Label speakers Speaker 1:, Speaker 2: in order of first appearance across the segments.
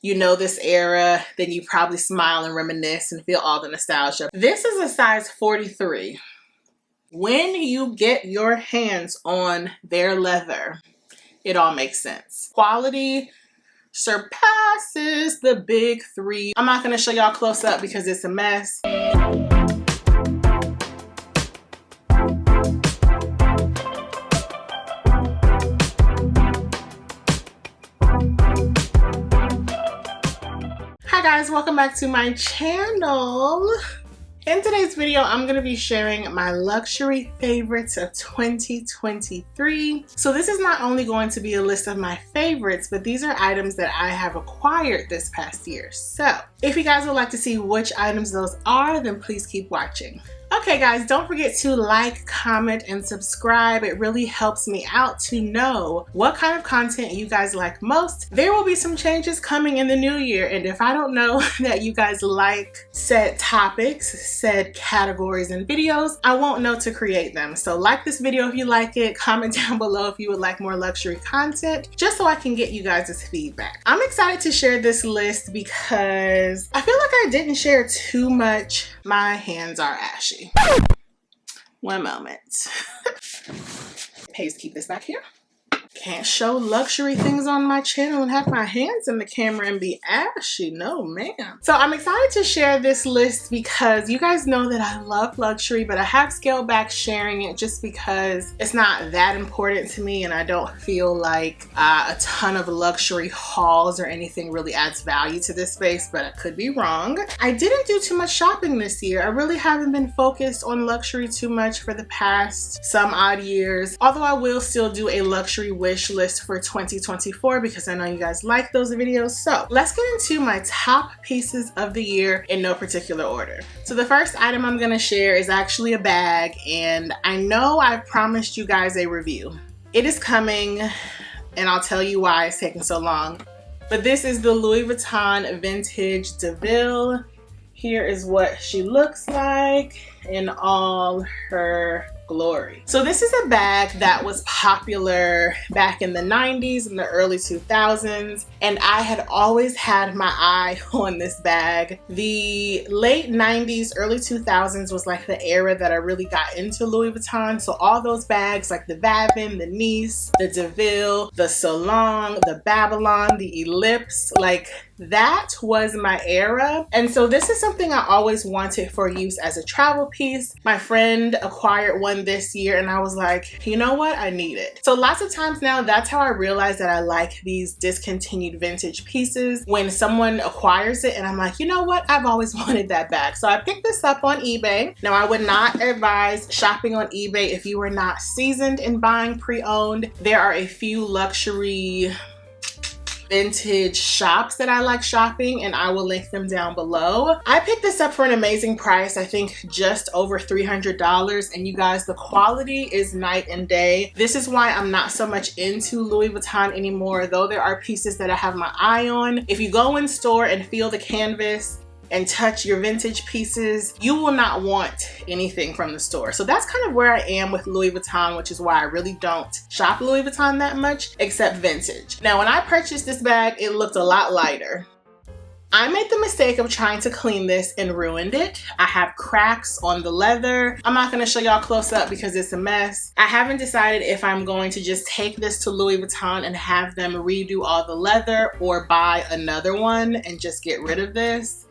Speaker 1: you know this era, then you probably smile and reminisce and feel all the nostalgia. This is a size 43. When you get your hands on their leather, it all makes sense. Quality surpasses the big three. I'm not gonna show y'all close up because it's a mess. Hi guys, welcome back to my channel. In today's video, I'm going to be sharing my luxury favorites of 2023. So this is not only going to be a list of my favorites, but these are items that I have acquired this past year. So if you guys would like to see which items those are, then please keep watching. Okay guys, don't forget to like, comment, and subscribe. It really helps me out to know what kind of content you guys like most. There will be some changes coming in the new year, and if I don't know that you guys like said topics, said categories and videos, I won't know to create them. So like this video if you like it, comment down below if you would like more luxury content, just so I can get you guys' feedback. I'm excited to share this list because I feel like I didn't share too much. My hands are ashy. One moment. Pays to keep this back here. Can't show luxury things on my channel and have my hands in the camera and be ashy. No, ma'am. So I'm excited to share this list because you guys know that I love luxury, but I have scaled back sharing it just because it's not that important to me, and I don't feel like a ton of luxury hauls or anything really adds value to this space, but I could be wrong. I didn't do too much shopping this year. I really haven't been focused on luxury too much for the past some odd years, although I will still do a luxury wish list for 2024 because I know you guys like those videos. So let's get into my top pieces of the year in no particular order. So the first item I'm going to share is actually a bag, and I know I've promised you guys a review. It is coming, and I'll tell you why it's taking so long. But this is the Louis Vuitton Vintage DeVille. Here is what she looks like in all her glory. So this is a bag that was popular back in the 90s and the early 2000s, and I had always had my eye on this bag. The late 90s, early 2000s was like the era that I really got into Louis Vuitton. So all those bags like the Vavin, the Nice, the DeVille, the Salon, the Babylon, the Ellipse, like that was my era. And so this is something I always wanted for use as a travel piece. My friend acquired one this year and I was like, you know what? I need it. So lots of times now, that's how I realize that I like these discontinued vintage pieces, when someone acquires it and I'm like, you know what? I've always wanted that bag. So I picked this up on eBay. Now I would not advise shopping on eBay if you are not seasoned in buying pre-owned. There are a few luxury vintage shops that I like shopping, and I will link them down below. I picked this up for an amazing price, I think just over $300, and you guys, the quality is night and day. This is why I'm not so much into Louis Vuitton anymore, though there are pieces that I have my eye on. If you go in store and feel the canvas and touch your vintage pieces, you will not want anything from the store. So that's kind of where I am with Louis Vuitton, which is why I really don't shop Louis Vuitton that much, except vintage. Now, when I purchased this bag, it looked a lot lighter. I made the mistake of trying to clean this and ruined it. I have cracks on the leather. I'm not going to show y'all close up because it's a mess. I haven't decided if I'm going to just take this to Louis Vuitton and have them redo all the leather, or buy another one and just get rid of this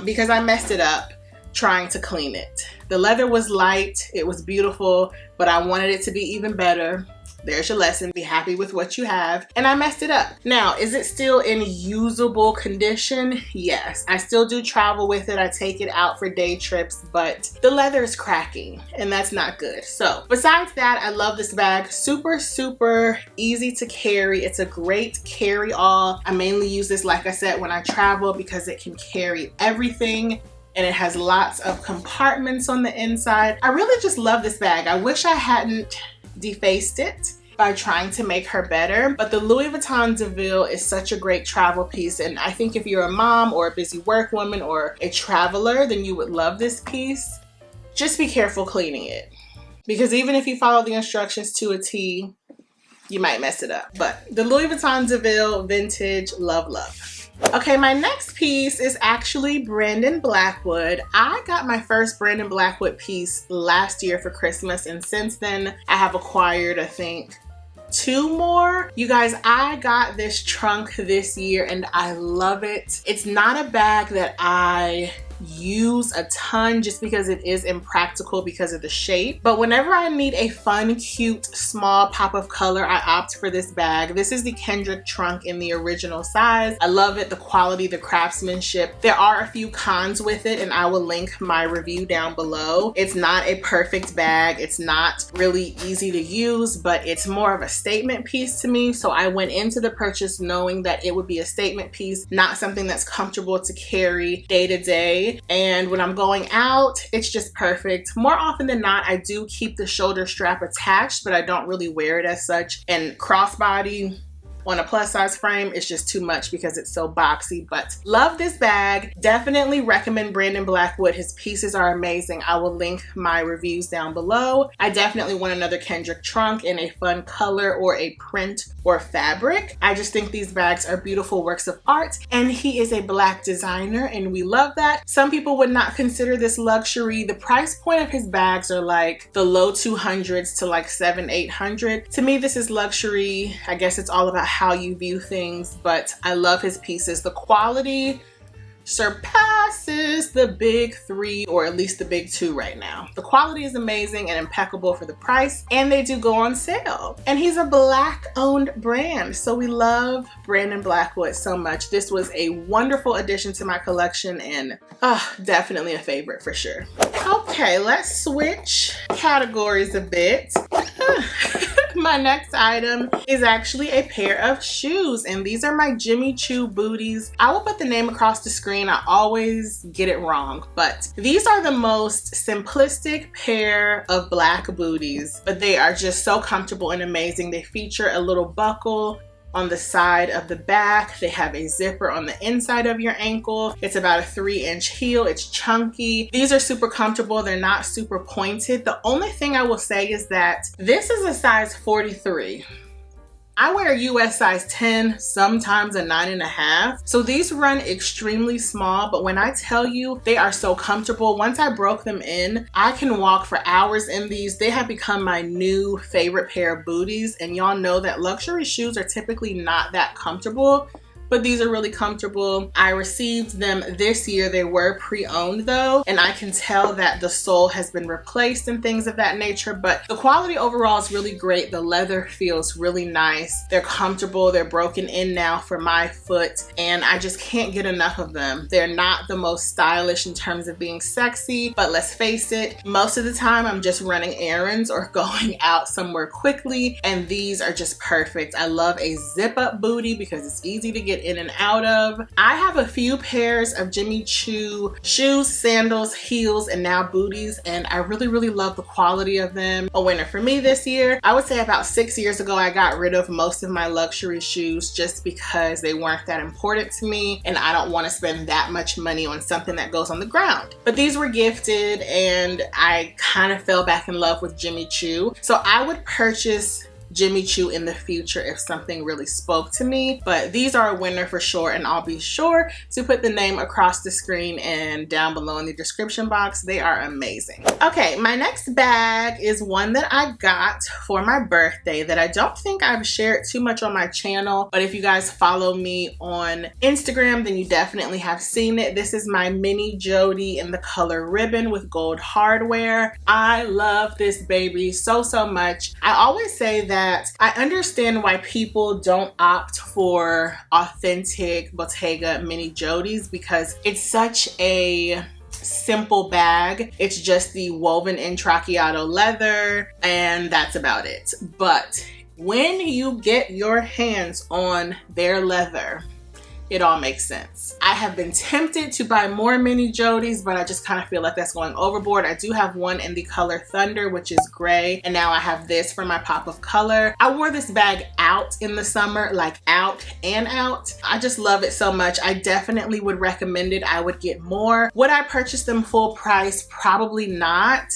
Speaker 1: because I messed it up trying to clean it. The leather was light, it was beautiful, but I wanted it to be even better. There's your lesson. Be happy with what you have. And I messed it up. Now, is it still in usable condition? Yes. I still do travel with it. I take it out for day trips, but the leather is cracking and that's not good. So besides that, I love this bag. Super, super easy to carry. It's a great carry-all. I mainly use this, like I said, when I travel because it can carry everything. And it has lots of compartments on the inside. I really just love this bag. I wish I hadn't defaced it by trying to make her better, but the Louis Vuitton DeVille is such a great travel piece, and I think if you're a mom or a busy work woman or a traveler, then you would love this piece. Just be careful cleaning it, because even if you follow the instructions to a T, you might mess it up. But the Louis Vuitton DeVille Vintage, love, love. Okay, my next piece is actually Brandon Blackwood. I got my first Brandon Blackwood piece last year for Christmas, and since then I have acquired, I think, 2 more. You guys, I got this trunk this year and I love it. It's not a bag that I use a ton just because it is impractical because of the shape, but whenever I need a fun, cute, small pop of color, I opt for this bag. This is the Kendrick trunk in the original size. I love it, the quality, the craftsmanship. There are a few cons with it and I will link my review down below. It's not a perfect bag. It's not really easy to use, but it's more of a statement piece to me. So I went into the purchase knowing that it would be a statement piece, not something that's comfortable to carry day to day. And when I'm going out, it's just perfect. More often than not, I do keep the shoulder strap attached, but I don't really wear it as such. And crossbody on a plus size frame, it's just too much because it's so boxy, but love this bag. Definitely recommend Brandon Blackwood. His pieces are amazing. I will link my reviews down below. I definitely want another Kendrick trunk in a fun color or a print or fabric. I just think these bags are beautiful works of art, and he is a Black designer and we love that. Some people would not consider this luxury. The price point of his bags are like the low 200s to like 700-800. To me, this is luxury. I guess it's all about how you view things, but I love his pieces. The quality surpasses the big 3, or at least the big 2 right now. The quality is amazing and impeccable for the price, and they do go on sale. And he's a Black owned brand, so we love Brandon Blackwood so much. This was a wonderful addition to my collection and definitely a favorite for sure. Okay, let's switch categories a bit. My next item is actually a pair of shoes, and these are my Jimmy Choo booties. I will put the name across the screen. I always get it wrong, but these are the most simplistic pair of Black booties, but they are just so comfortable and amazing. They feature a little buckle on the side of the back. They have a zipper on the inside of your ankle. It's about a 3-inch heel. It's chunky. These are super comfortable. They're not super pointed. The only thing I will say is that this is a size 43. I wear a US size 10, sometimes a 9.5. So these run extremely small, but when I tell you they are so comfortable, once I broke them in, I can walk for hours in these. They have become my new favorite pair of booties, and y'all know that luxury shoes are typically not that comfortable, but these are really comfortable. I received them this year. They were pre-owned though, and I can tell that the sole has been replaced and things of that nature, but the quality overall is really great. The leather feels really nice. They're comfortable. They're broken in now for my foot, and I just can't get enough of them. They're not the most stylish in terms of being sexy, but let's face it, most of the time I'm just running errands or going out somewhere quickly, and these are just perfect. I love a zip-up booty because it's easy to get in and out of. I have a few pairs of Jimmy Choo shoes, sandals, heels, and now booties, and I really love the quality of them. A winner for me this year. I would say about 6 years ago I got rid of most of my luxury shoes just because they weren't that important to me and I don't want to spend that much money on something that goes on the ground. But these were gifted and I kind of fell back in love with Jimmy Choo. So I would purchase Jimmy Choo in the future if something really spoke to me, but these are a winner for sure, and I'll be sure to put the name across the screen and down below in the description box. They are amazing. Okay, my next bag is one that I got for my birthday that I don't think I've shared too much on my channel, but if you guys follow me on Instagram, then you definitely have seen it. This is my mini Jody in the color ribbon with gold hardware. I love this baby so much. I always say that I understand why people don't opt for authentic Bottega mini Jodies because it's such a simple bag. It's just the woven in tracciato leather and that's about it. But when you get your hands on their leather, it all makes sense. I have been tempted to buy more mini Jodies, but I just kind of feel like that's going overboard. I do have one in the color Thunder, which is gray, and now I have this for my pop of color. I wore this bag out in the summer, like out and out. I just love it so much. I definitely would recommend it. I would get more. Would I purchase them full price? Probably not.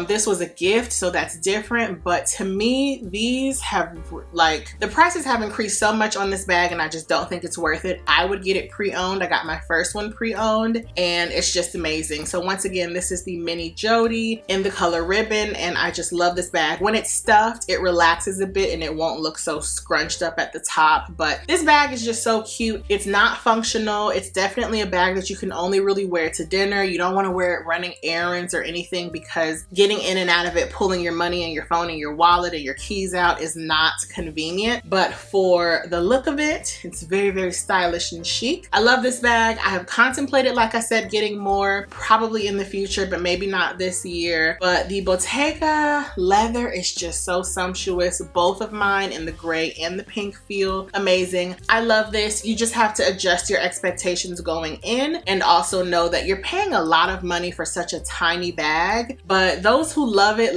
Speaker 1: This was a gift, so that's different, but to me, these have, like, the prices have increased so much on this bag and I just don't think it's worth it. I would get it pre-owned. I got my first one pre-owned and it's just amazing. So once again, this is the mini Jody in the color ribbon, and I just love this bag. When it's stuffed, it relaxes a bit and it won't look so scrunched up at the top, but this bag is just so cute. It's not functional. It's definitely a bag that you can only really wear to dinner. You don't want to wear it running errands or anything, because getting in and out of it, pulling your money and your phone and your wallet and your keys out is not convenient. But for the look of it, it's very, very stylish and chic. I love this bag. I have contemplated, like I said, getting more probably in the future, but maybe not this year. But the Bottega leather is just so sumptuous. Both of mine in the gray and the pink feel amazing. I love this. You just have to adjust your expectations going in and also know that you're paying a lot of money for such a tiny bag, but those who love it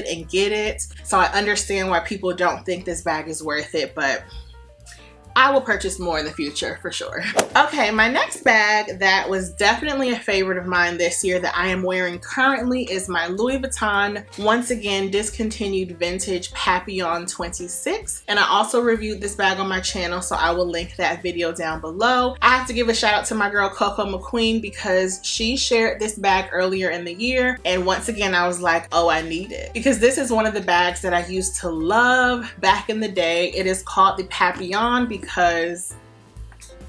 Speaker 1: and get it. So I understand why people don't think this bag is worth it, but I will purchase more in the future for sure. Okay, my next bag that was definitely a favorite of mine this year that I am wearing currently is my Louis Vuitton, once again, discontinued vintage Papillon 26. And I also reviewed this bag on my channel, so I will link that video down below. I have to give a shout out to my girl Coco McQueen because she shared this bag earlier in the year. And once again, I was like, oh, I need it. Because this is one of the bags that I used to love back in the day. It is called the Papillon because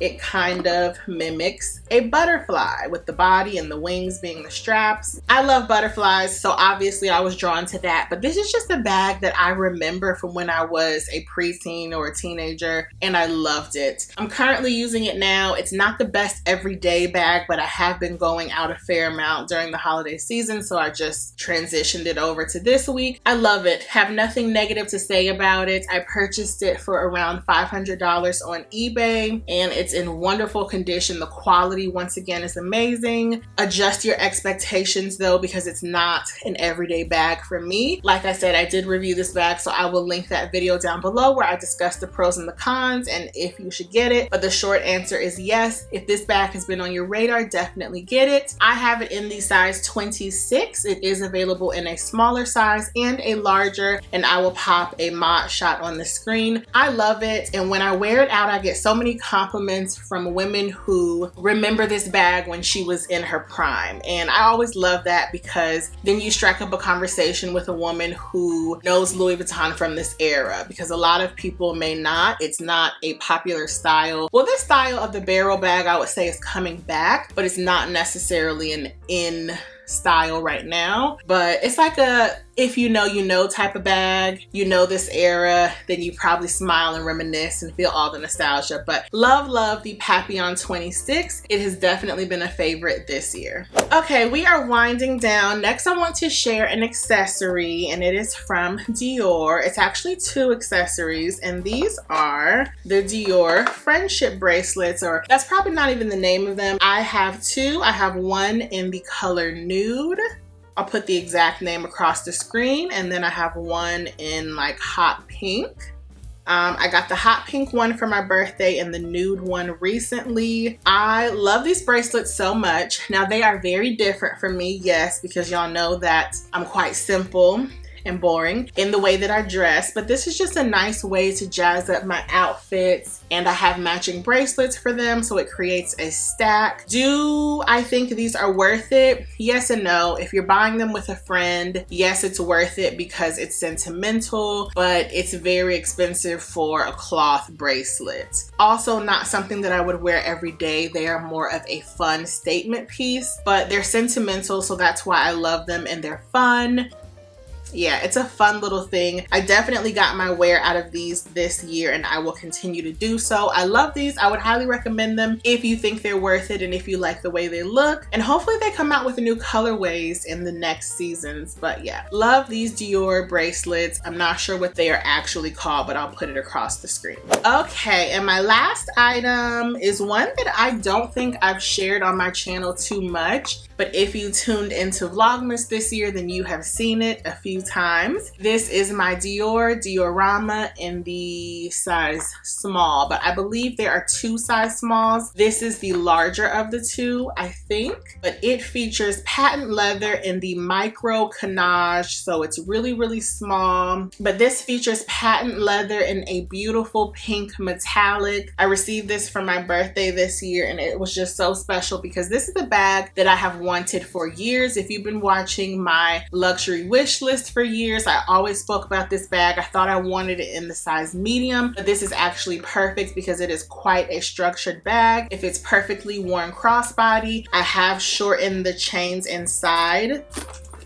Speaker 1: it kind of mimics a butterfly with the body and the wings being the straps. I love butterflies, so obviously I was drawn to that, but this is just a bag that I remember from when I was a preteen or a teenager, and I loved it. I'm currently using it now. It's not the best everyday bag, but I have been going out a fair amount during the holiday season, so I just transitioned it over to this week. I love it. Have nothing negative to say about it. I purchased it for around $500 on eBay, and it's in wonderful condition. The quality, once again, is amazing. Adjust your expectations though, because it's not an everyday bag for me. Like I said, I did review this bag, so I will link that video down below where I discuss the pros and the cons and if you should get it. But the short answer is yes. If this bag has been on your radar, definitely get it. I have it in the size 26. It is available in a smaller size and a larger, and I will pop a mod shot on the screen. I love it, and when I wear it out, I get so many compliments from women who remember this bag when she was in her prime. And I always love that, because then you strike up a conversation with a woman who knows Louis Vuitton from this era, because a lot of people may not. It's not a popular style. Well, this style of the barrel bag, I would say, is coming back, but it's not necessarily an in style right now. But it's like a if you know type of bag. You know this era, then you probably smile and reminisce and feel all the nostalgia. But love the Papillon 26. It has definitely been a favorite this year. Okay, we are winding down. Next, I want to share an accessory, and it is from Dior. It's actually two accessories, and these are the Dior friendship bracelets, or that's probably not even the name of them. I have two. I have one in the color nude. I'll put the exact name across the screen, and then I have one in like hot pink. I got the hot pink one for my birthday and the nude one recently. I love these bracelets so much. Now, they are very different from me, yes, because y'all know that I'm quite simple and boring in the way that I dress, but this is just a nice way to jazz up my outfits, and I have matching bracelets for them, so it creates a stack. Do I think these are worth it? Yes and no. If you're buying them with a friend, yes, it's worth it because it's sentimental, but it's very expensive for a cloth bracelet. Also, not something that I would wear every day. They are more of a fun statement piece, but they're sentimental, so that's why I love them, and they're fun. Yeah, it's a fun little thing. I definitely got my wear out of these this year, and I will continue to do so. I love these. I would highly recommend them if you think they're worth it and if you like the way they look. And hopefully they come out with new colorways in the next seasons. But yeah, love these Dior bracelets. I'm not sure what they are actually called, but I'll put it across the screen. Okay, and my last item is one that I don't think I've shared on my channel too much. But if you tuned into Vlogmas this year, then you have seen it a few times. This is my Dior Diorama in the size small, but I believe there are 2 size smalls. This is the larger of the 2, I think, but it features patent leather in the micro canage, so it's really small. But this features patent leather in a beautiful pink metallic. I received this for my birthday this year, and it was just so special because this is a bag that I have wanted for years. If you've been watching my luxury wish list for years, I always spoke about this bag. I thought I wanted it in the size medium, but this is actually perfect because it is quite a structured bag. If it's perfectly worn crossbody, I have shortened the chains inside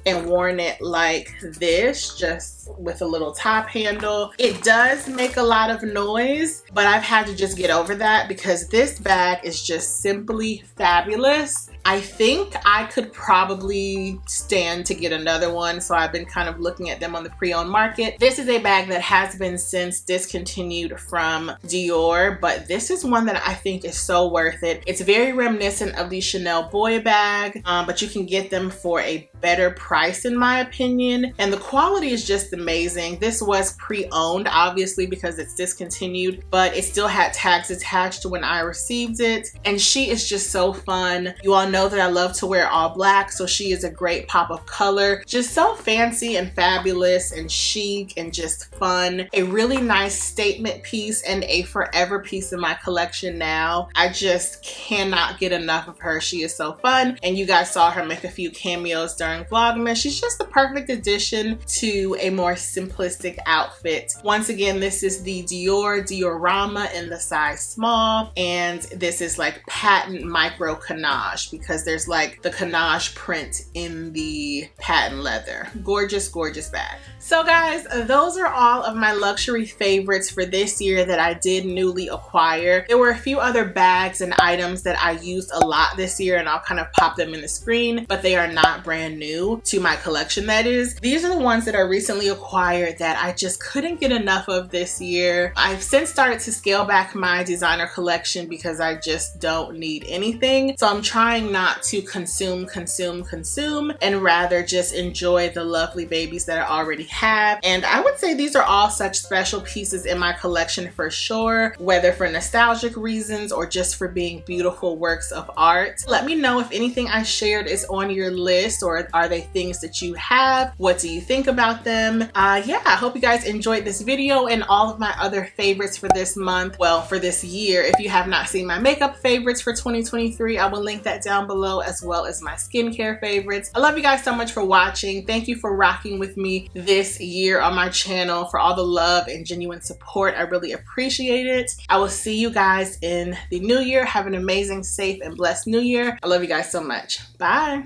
Speaker 1: and worn it like this, just with a little top handle. It does make a lot of noise, but I've had to just get over that because this bag is just simply fabulous. I think I could probably stand to get another one, so I've been kind of looking at them on the pre-owned market. This is a bag that has been since discontinued from Dior, but this is one that I think is so worth it. It's very reminiscent of the Chanel boy bag, but you can get them for a better price in my opinion, and the quality is just amazing. This was pre-owned obviously because it's discontinued, but it still had tags attached when I received it, and she is just so fun. You all know that I love to wear all black, so she is a great pop of color. Just so fancy and fabulous and chic and just fun. A really nice statement piece and a forever piece in my collection now. I just cannot get enough of her. She is so fun, and you guys saw her make a few cameos during Vlogmas. She's just the perfect addition to a more simplistic outfit. Once again, this is the Dior Diorama in the size small, and this is like patent micro canage because there's like the canage print in the patent leather. Gorgeous bag. So guys, those are all of my luxury favorites for this year that I did newly acquire. There were a few other bags and items that I used a lot this year, and I'll kind of pop them in the screen, but they are not brand new to my collection, that is. These are the ones that I recently acquired that I just couldn't get enough of this year. I've since started to scale back my designer collection because I just don't need anything. So I'm trying not to consume and rather just enjoy the lovely babies that I already have. And I would say these are all such special pieces in my collection for sure, whether for nostalgic reasons or just for being beautiful works of art. Let me know if anything I shared is on your list, or are they things that you have? What do you think about them? Yeah, I hope you guys enjoyed this video and all of my other favorites for this month. Well, for this year. If you have not seen my makeup favorites for 2023, I will link that down below, as well as my skincare favorites. I love you guys so much for watching. Thank you for rocking with me this year on my channel, for all the love and genuine support. I really appreciate it. I will see you guys in the new year. Have an amazing, safe, and blessed new year. I love you guys so much. Bye.